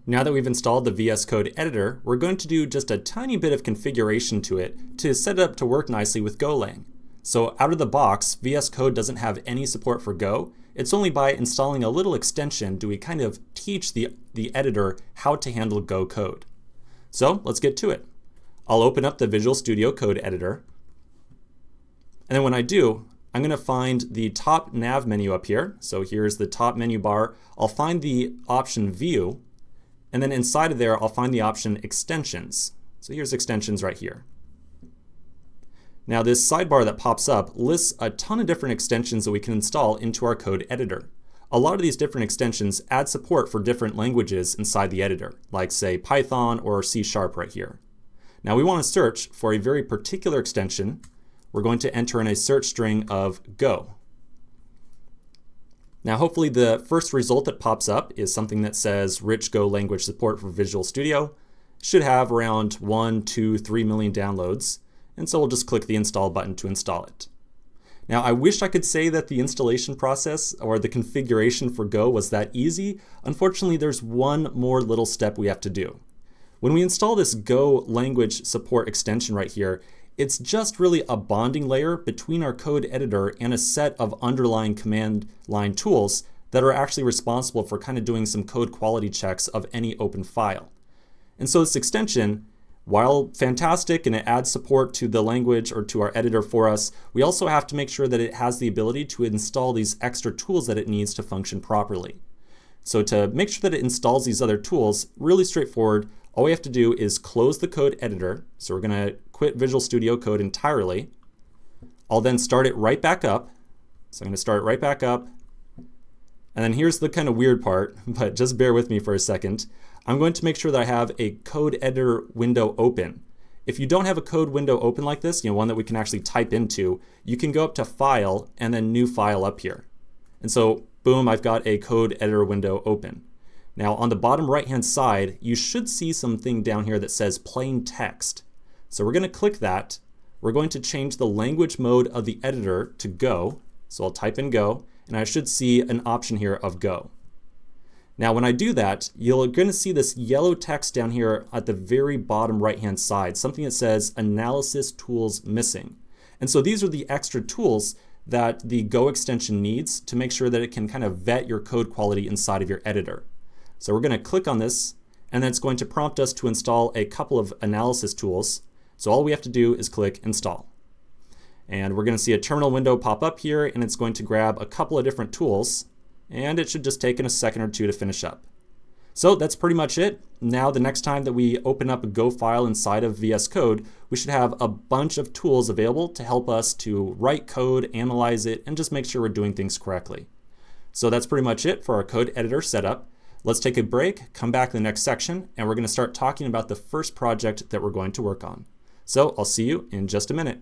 Now that we've installed the VS Code editor, we're going to do just a tiny bit of configuration to it to set it up to work nicely with Golang. So out of the box, VS Code doesn't have any support for Go. It's only by installing a little extension do we kind of teach the editor how to handle Go code. So let's get to it. I'll open up the Visual Studio Code editor. And then when I do, I'm going to find the top nav menu up here. So here's the top menu bar. I'll find the option View. And then inside of there, I'll find the option Extensions. So here's Extensions right here. Now this sidebar that pops up lists a ton of different extensions that we can install into our code editor. A lot of these different extensions add support for different languages inside the editor, like say Python or C# right here. Now we want to search for a very particular extension. We're going to enter in a search string of Go. Now hopefully the first result that pops up is something that says rich Go language support for Visual Studio. Should have around 1, 2, 3 million downloads. And so we'll just click the install button to install it. Now I wish I could say that the installation process or the configuration for Go was that easy. Unfortunately, there's one more little step we have to do. When we install this Go language support extension right here, it's just really a bonding layer between our code editor and a set of underlying command line tools that are actually responsible for kind of doing some code quality checks of any open file. And so this extension, while fantastic and it adds support to the language or to our editor for us, we also have to make sure that it has the ability to install these extra tools that it needs to function properly. So to make sure that it installs these other tools, really straightforward, all we have to do is close the code editor. So we're going to quit Visual Studio Code entirely. I'll then start it right back up. So I'm going to start it right back up. And then here's the kind of weird part, but just bear with me for a second. I'm going to make sure that I have a code editor window open. If you don't have a code window open like this, one that we can actually type into, you can go up to File and then New File up here. And so boom, I've got a code editor window open. Now on the bottom right hand side, you should see something down here that says plain text. So we're going to click that. We're going to change the language mode of the editor to Go. So I'll type in Go and I should see an option here of Go. Now when I do that, you're going to see this yellow text down here at the very bottom right hand side, something that says Analysis Tools Missing. And so these are the extra tools that the Go extension needs to make sure that it can kind of vet your code quality inside of your editor. So we're going to click on this and then it's going to prompt us to install a couple of analysis tools. So all we have to do is click Install. And we're going to see a terminal window pop up here and it's going to grab a couple of different tools. And it should just take a second or two to finish up. So that's pretty much it. Now the next time that we open up a Go file inside of VS Code, we should have a bunch of tools available to help us to write code, analyze it, and just make sure we're doing things correctly. So that's pretty much it for our code editor setup. Let's take a break, come back to the next section, and we're going to start talking about the first project that we're going to work on. So I'll see you in just a minute.